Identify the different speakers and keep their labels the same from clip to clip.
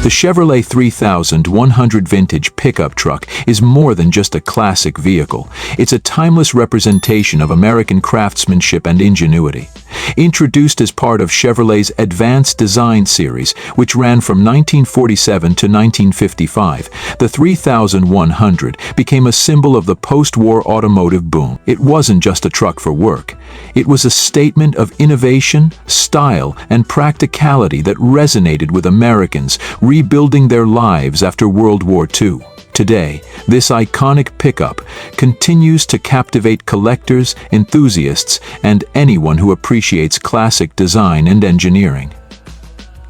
Speaker 1: The Chevrolet 3100 vintage pickup truck is more than just a classic vehicle. It's a timeless representation of American craftsmanship and ingenuity. Introduced as part of Chevrolet's Advanced Design series, which ran from 1947 to 1955, the 3100 became a symbol of the post-war automotive boom. It wasn't just a truck for work. It was a statement of innovation, style, and practicality that resonated with Americans rebuilding their lives after World War II. Today, this iconic pickup continues to captivate collectors, enthusiasts, and anyone who appreciates classic design and engineering.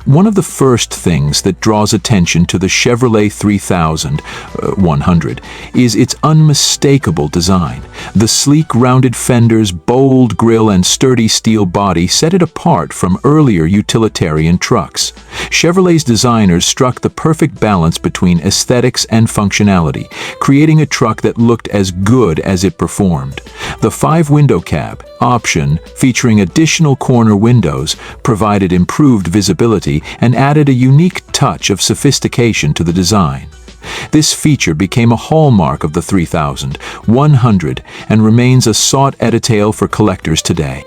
Speaker 1: One of the first things that draws attention to the Chevrolet 3100 is its unmistakable design. The sleek rounded fenders, bold grille, and sturdy steel body set it apart from earlier utilitarian trucks. Chevrolet's designers struck the perfect balance between aesthetics and functionality, creating a truck that looked as good as it performed. The 5-window cab option, featuring additional corner windows, provided improved visibility and added a unique touch of sophistication to the design. This feature became a hallmark of the 3100 and remains a sought-after detail for collectors today.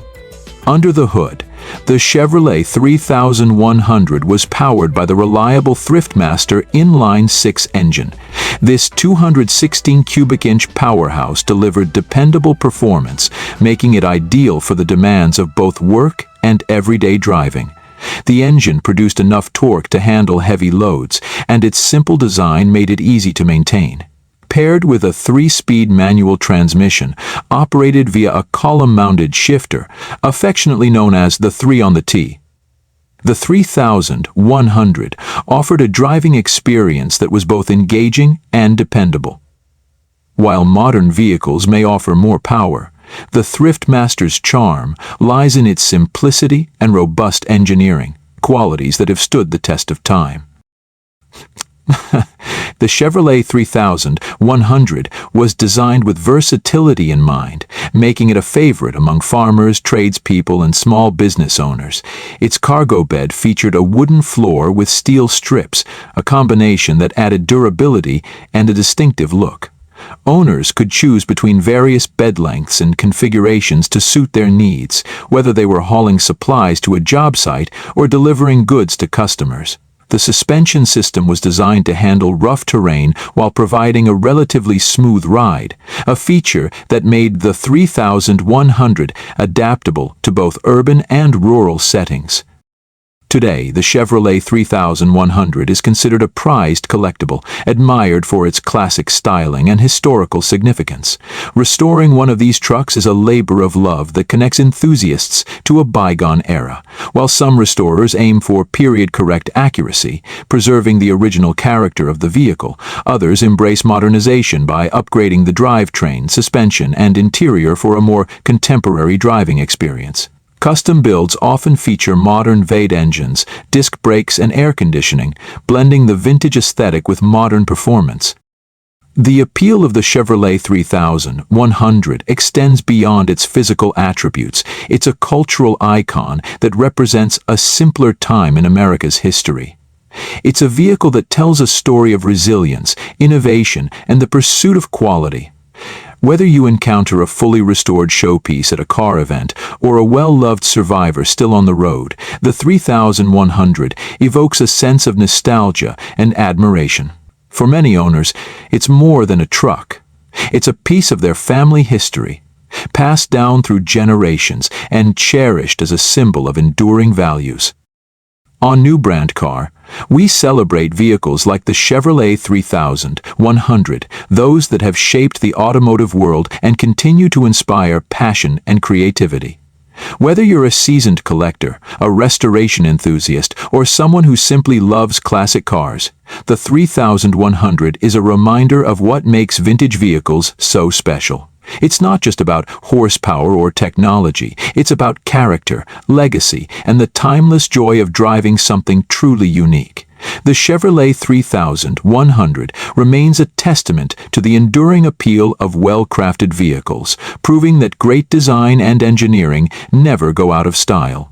Speaker 1: Under the hood, the Chevrolet 3100 was powered by the reliable Thriftmaster inline-6 engine. This 216 cubic inch powerhouse delivered dependable performance, making it ideal for the demands of both work and everyday driving. The engine produced enough torque to handle heavy loads, and its simple design made it easy to maintain. Paired with a 3-speed manual transmission operated via a column-mounted shifter, affectionately known as the 3 on the T. The 3100 offered a driving experience that was both engaging and dependable. While modern vehicles may offer more power, the Thriftmaster's charm lies in its simplicity and robust engineering, qualities that have stood the test of time. The Chevrolet 3100 was designed with versatility in mind, making it a favorite among farmers, tradespeople, and small business owners. Its cargo bed featured a wooden floor with steel strips, a combination that added durability and a distinctive look. Owners could choose between various bed lengths and configurations to suit their needs, whether they were hauling supplies to a job site or delivering goods to customers. The suspension system was designed to handle rough terrain while providing a relatively smooth ride, a feature that made the 3100 adaptable to both urban and rural settings. Today, the Chevrolet 3100 is considered a prized collectible, admired for its classic styling and historical significance. Restoring one of these trucks is a labor of love that connects enthusiasts to a bygone era. While some restorers aim for period-correct accuracy, preserving the original character of the vehicle, others embrace modernization by upgrading the drivetrain, suspension, and interior for a more contemporary driving experience. Custom builds often feature modern V8 engines, disc brakes, and air conditioning, blending the vintage aesthetic with modern performance. The appeal of the Chevrolet 3100 extends beyond its physical attributes. It's a cultural icon that represents a simpler time in America's history. It's a vehicle that tells a story of resilience, innovation, and the pursuit of quality. Whether you encounter a fully restored showpiece at a car event or a well-loved survivor still on the road, the 3100 evokes a sense of nostalgia and admiration. For many owners, it's more than a truck. It's a piece of their family history, passed down through generations and cherished as a symbol of enduring values. On New Brand Car, we celebrate vehicles like the Chevrolet 3100, those that have shaped the automotive world and continue to inspire passion and creativity. Whether you're a seasoned collector, a restoration enthusiast, or someone who simply loves classic cars, the 3100 is a reminder of what makes vintage vehicles so special. It's not just about horsepower or technology. It's about character, legacy, and the timeless joy of driving something truly unique. The Chevrolet 3100 remains a testament to the enduring appeal of well-crafted vehicles, proving that great design and engineering never go out of style.